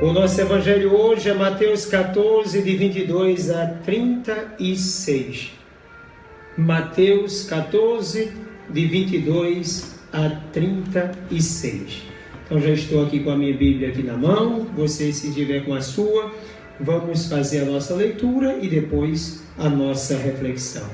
O nosso evangelho hoje é Mateus 14, de 22 a 36. Mateus 14, de 22 a 36. Então já estou aqui com a minha Bíblia aqui na mão. Você, se tiver com a sua, vamos fazer a nossa leitura e depois a nossa reflexão.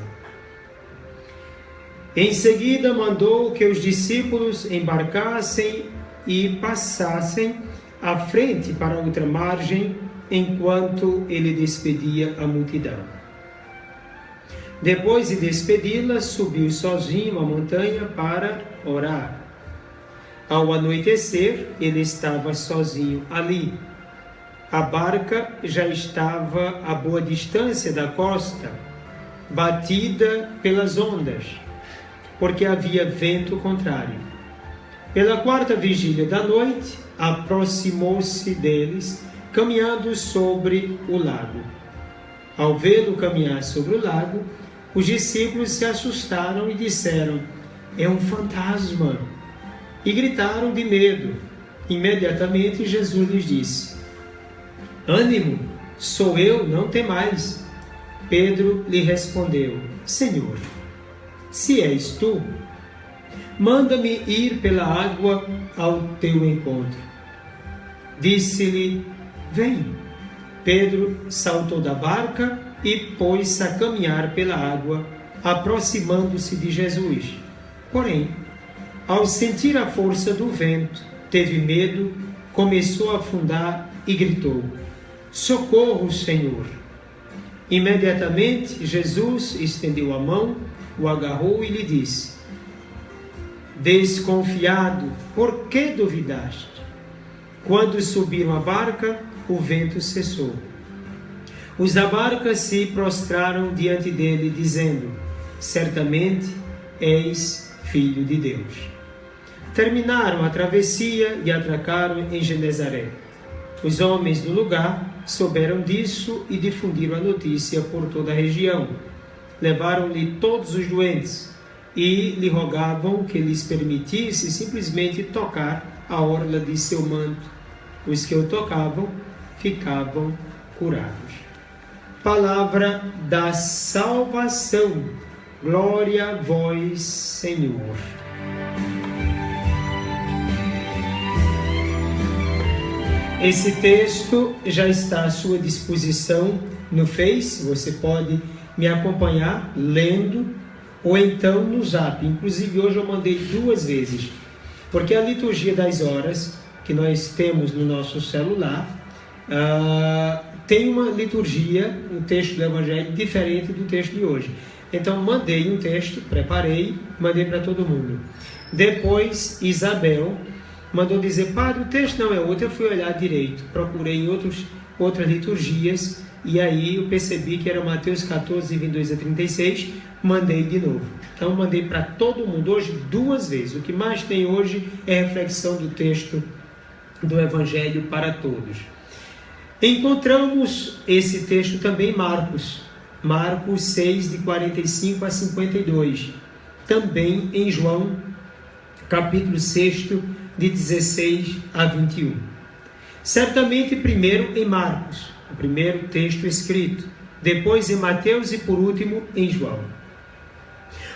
Em seguida, mandou que os discípulos embarcassem e passassem à frente para outra margem, enquanto ele despedia a multidão. Depois de despedi-la, subiu sozinho a montanha para orar. Ao anoitecer, ele estava sozinho ali. A barca já estava a boa distância da costa, batida pelas ondas, porque havia vento contrário. Pela quarta vigília da noite, aproximou-se deles, caminhando sobre o lago. Ao vê-lo caminhar sobre o lago, os discípulos se assustaram e disseram: "É um fantasma!" E gritaram de medo. Imediatamente Jesus lhes disse: "Ânimo, sou eu, não temais." Pedro lhe respondeu: "Senhor, se és tu, manda-me ir pela água ao teu encontro." Disse-lhe: "Vem." Pedro saltou da barca e pôs-se a caminhar pela água, aproximando-se de Jesus. Porém, ao sentir a força do vento, teve medo, começou a afundar e gritou: "Socorro, Senhor!" Imediatamente, Jesus estendeu a mão, o agarrou e lhe disse: "Desconfiado, por que duvidaste?" Quando subiram a barca, o vento cessou. Os da barca se prostraram diante dele, dizendo: "Certamente és filho de Deus." Terminaram a travessia e atracaram em Genezaré. Os homens do lugar souberam disso e difundiram a notícia por toda a região. Levaram-lhe todos os doentes e lhe rogavam que lhes permitisse simplesmente tocar a orla de seu manto. Os que o tocavam ficavam curados. Palavra da salvação. Glória a vós, Senhor. Esse texto já está à sua disposição no Face. Você pode me acompanhar lendo ou então no Zap. Inclusive hoje eu mandei 2 vezes, porque a liturgia das horas que nós temos no nosso celular tem uma liturgia, um texto do Evangelho diferente do texto de hoje. Então mandei um texto, preparei, mandei para todo mundo. Depois Isabel mandou dizer: "Padre, o texto não é outro." Eu fui olhar direito, procurei em outras liturgias e aí eu percebi que era Mateus 14, 22 a 36, mandei de novo. Então mandei para todo mundo hoje 2 vezes. O que mais tem hoje é reflexão do texto do Evangelho para todos. Encontramos esse texto também em Marcos 6, de 45 a 52. Também em João, capítulo 6, de 16 a 21. Certamente primeiro em Marcos, o primeiro texto escrito, depois em Mateus e por último em João.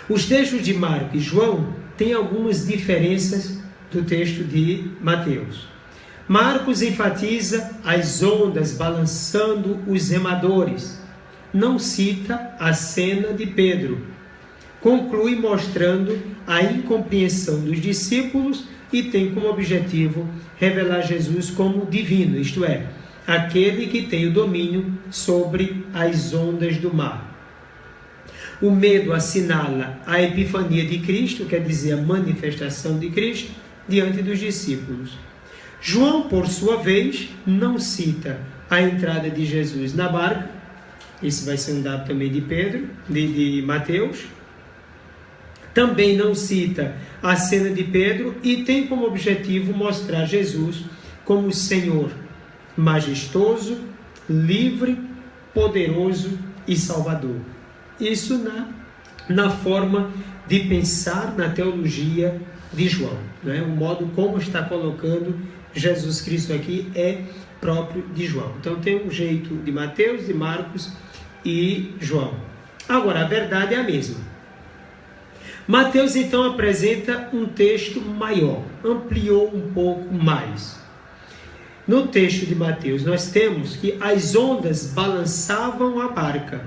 Os textos de Marcos e João têm algumas diferenças do texto de Mateus. Marcos enfatiza as ondas balançando os remadores. Não cita a cena de Pedro. Conclui mostrando a incompreensão dos discípulos e tem como objetivo revelar Jesus como divino, isto é, aquele que tem o domínio sobre as ondas do mar. O medo assinala a epifania de Cristo, quer dizer, a manifestação de Cristo diante dos discípulos. João, por sua vez, não cita a entrada de Jesus na barca. Esse vai ser um dado também de Pedro, de Mateus. Também não cita a cena de Pedro e tem como objetivo mostrar Jesus como Senhor majestoso, livre, poderoso e salvador. Isso na forma de pensar na teologia de João, né? O modo como está colocando Jesus Cristo aqui é próprio de João. Então tem um jeito de Mateus, de Marcos e João. Agora, a verdade é a mesma. Mateus então apresenta um texto maior, ampliou um pouco mais. No texto de Mateus nós temos que as ondas balançavam a barca.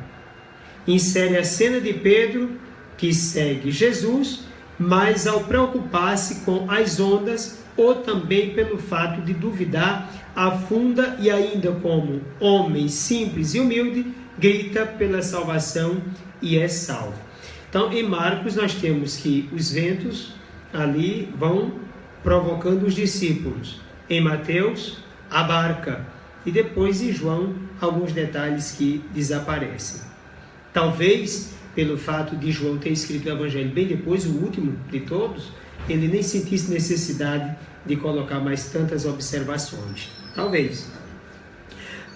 Insere a cena de Pedro, que segue Jesus, mas ao preocupar-se com as ondas, ou também pelo fato de duvidar, afunda e ainda como homem simples e humilde, grita pela salvação e é salvo. Então, em Marcos nós temos que os ventos ali vão provocando os discípulos. Em Mateus, a barca. E depois em João, alguns detalhes que desaparecem. Talvez, pelo fato de João ter escrito o Evangelho bem depois, o último de todos, ele nem sentisse necessidade de colocar mais tantas observações. Talvez.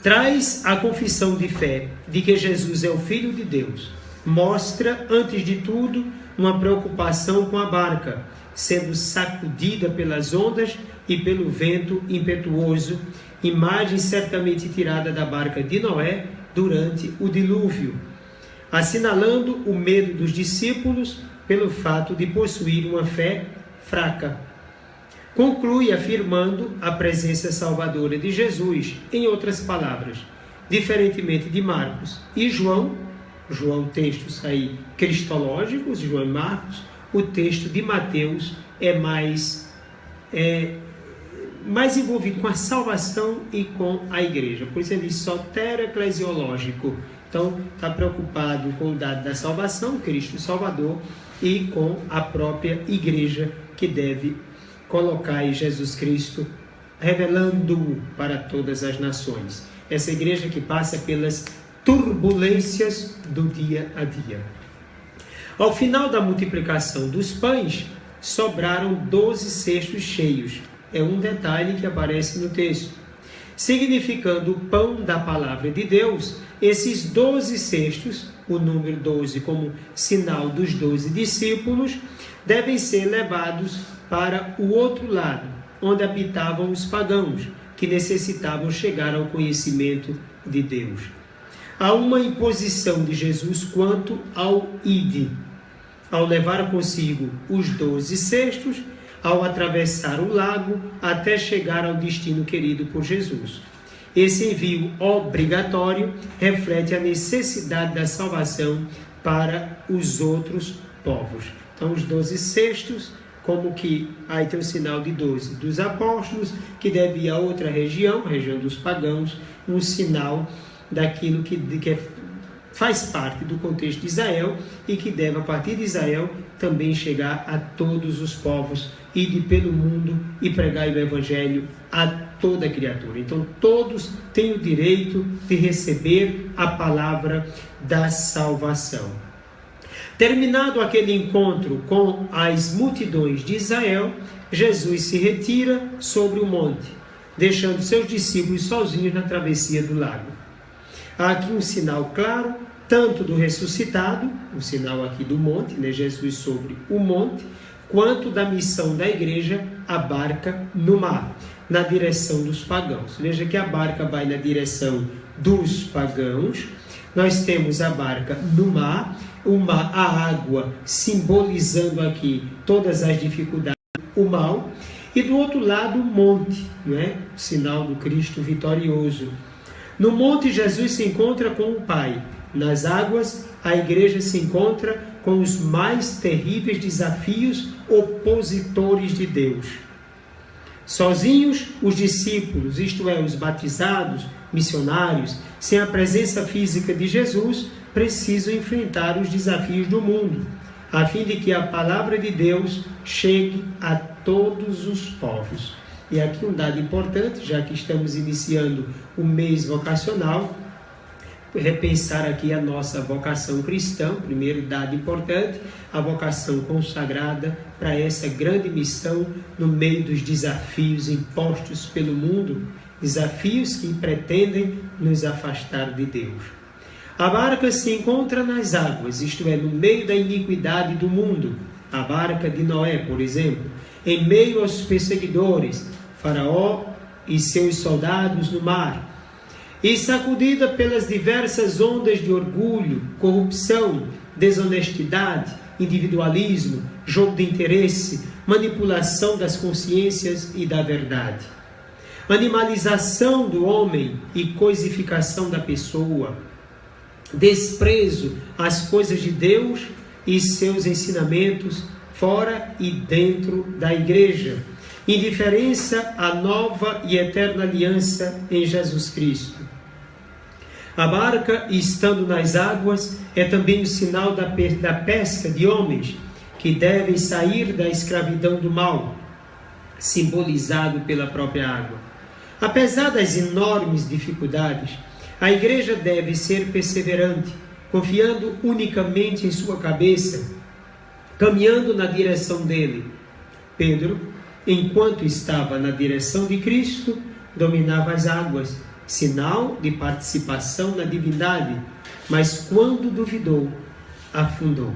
Traz a confissão de fé de que Jesus é o Filho de Deus. Mostra, antes de tudo, uma preocupação com a barca, sendo sacudida pelas ondas e pelo vento impetuoso, imagem certamente tirada da barca de Noé durante o dilúvio, assinalando o medo dos discípulos pelo fato de possuir uma fé fraca. Conclui afirmando a presença salvadora de Jesus, em outras palavras, diferentemente de Marcos e João, textos aí cristológicos, João e Marcos, o texto de Mateus é mais envolvido com a salvação e com a igreja. Por isso ele diz sotero eclesiológico. Então, está preocupado com o dado da salvação, Cristo Salvador, e com a própria igreja que deve colocar aí Jesus Cristo, revelando-o para todas as nações. Essa igreja que passa pelas turbulências do dia a dia. Ao final da multiplicação dos pães, sobraram 12 cestos cheios. É um detalhe que aparece no texto. Significando o pão da palavra de Deus, esses 12 cestos, o número 12 como sinal dos 12 discípulos, devem ser levados para o outro lado, onde habitavam os pagãos, que necessitavam chegar ao conhecimento de Deus. Há uma imposição de Jesus quanto ao ide, ao levar consigo os 12 cestos, ao atravessar o lago até chegar ao destino querido por Jesus. Esse envio obrigatório reflete a necessidade da salvação para os outros povos. Então, os 12 cestos, como que aí tem o sinal de 12 dos apóstolos, que deve ir a outra região, a região dos pagãos, um sinal daquilo que faz parte do contexto de Israel e que deve, a partir de Israel, também chegar a todos os povos, ide pelo mundo e pregai o Evangelho a toda criatura. Então, todos têm o direito de receber a palavra da salvação. Terminado aquele encontro com as multidões de Israel, Jesus se retira sobre o monte, deixando seus discípulos sozinhos na travessia do lago. Há aqui um sinal claro, tanto do ressuscitado, um sinal aqui do monte, né, Jesus sobre o monte, quanto da missão da igreja, a barca no mar, na direção dos pagãos. Veja que a barca vai na direção dos pagãos, nós temos a barca no mar, a água simbolizando aqui todas as dificuldades, o mal, e do outro lado o monte, né? O sinal do Cristo vitorioso. No monte Jesus se encontra com o Pai, nas águas a igreja se encontra com os mais terríveis desafios opositores de Deus. Sozinhos, os discípulos, isto é, os batizados, missionários, sem a presença física de Jesus, precisam enfrentar os desafios do mundo, a fim de que a palavra de Deus chegue a todos os povos. E aqui um dado importante, já que estamos iniciando o mês vocacional, repensar aqui a nossa vocação cristã, primeiro dado importante, a vocação consagrada para essa grande missão no meio dos desafios impostos pelo mundo, desafios que pretendem nos afastar de Deus. A barca se encontra nas águas, isto é, no meio da iniquidade do mundo, a barca de Noé, por exemplo, em meio aos perseguidores, Faraó e seus soldados no mar. E sacudida pelas diversas ondas de orgulho, corrupção, desonestidade, individualismo, jogo de interesse, manipulação das consciências e da verdade, animalização do homem e coisificação da pessoa, desprezo às coisas de Deus e seus ensinamentos fora e dentro da igreja, indiferença à nova e eterna aliança em Jesus Cristo. A barca, estando nas águas, é também o sinal da pesca de homens que devem sair da escravidão do mal, simbolizado pela própria água. Apesar das enormes dificuldades, a igreja deve ser perseverante, confiando unicamente em sua cabeça, caminhando na direção dele. Pedro, enquanto estava na direção de Cristo, dominava as águas, sinal de participação na divindade, mas quando duvidou, afundou.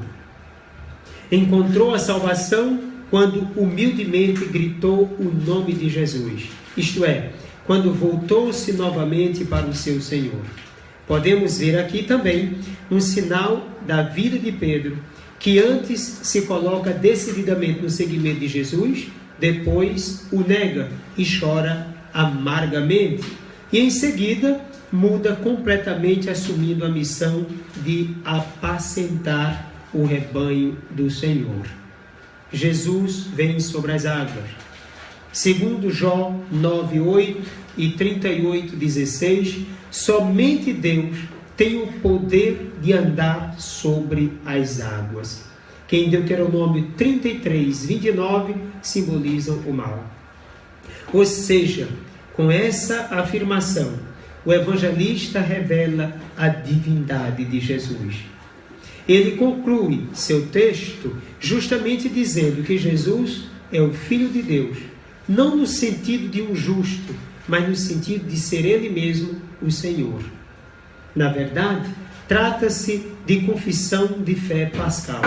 Encontrou a salvação quando humildemente gritou o nome de Jesus, isto é, quando voltou-se novamente para o seu Senhor. Podemos ver aqui também um sinal da vida de Pedro, que antes se coloca decididamente no seguimento de Jesus, depois o nega e chora amargamente. E em seguida muda completamente, assumindo a missão de apacentar o rebanho do Senhor. Jesus vem sobre as águas. Segundo Jó 9:8 e 38:16, somente Deus tem o poder de andar sobre as águas, que em Deuteronômio 33:29 simbolizam o mal. Ou seja, com essa afirmação, o evangelista revela a divindade de Jesus. Ele conclui seu texto justamente dizendo que Jesus é o Filho de Deus, não no sentido de um justo, mas no sentido de ser Ele mesmo o Senhor. Na verdade, trata-se de confissão de fé pascal.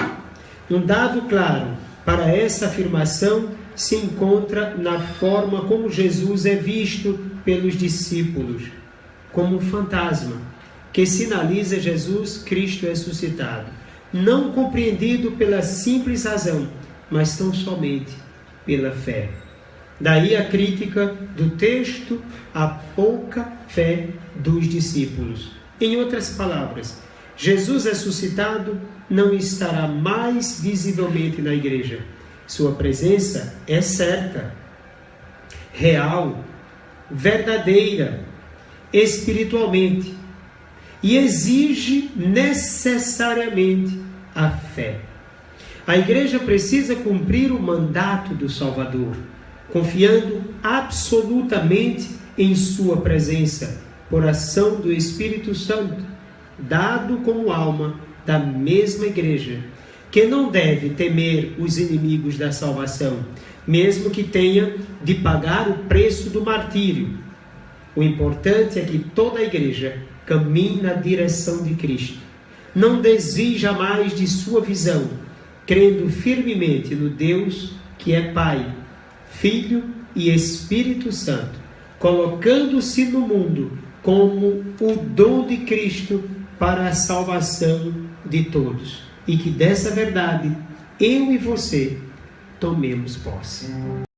Um dado claro para essa afirmação se encontra na forma como Jesus é visto pelos discípulos, como um fantasma, que sinaliza Jesus Cristo ressuscitado, não compreendido pela simples razão, mas tão somente pela fé. Daí a crítica do texto à pouca fé dos discípulos. Em outras palavras, Jesus ressuscitado não estará mais visivelmente na igreja. Sua presença é certa, real, verdadeira, espiritualmente, e exige necessariamente a fé. A igreja precisa cumprir o mandato do Salvador, confiando absolutamente em sua presença, por ação do Espírito Santo, dado como alma da mesma igreja, que não deve temer os inimigos da salvação, mesmo que tenha de pagar o preço do martírio. O importante é que toda a igreja caminhe na direção de Cristo. Não desvie jamais de sua visão, crendo firmemente no Deus que é Pai, Filho e Espírito Santo, colocando-se no mundo como o dom de Cristo para a salvação de todos. E que dessa verdade, eu e você tomemos posse.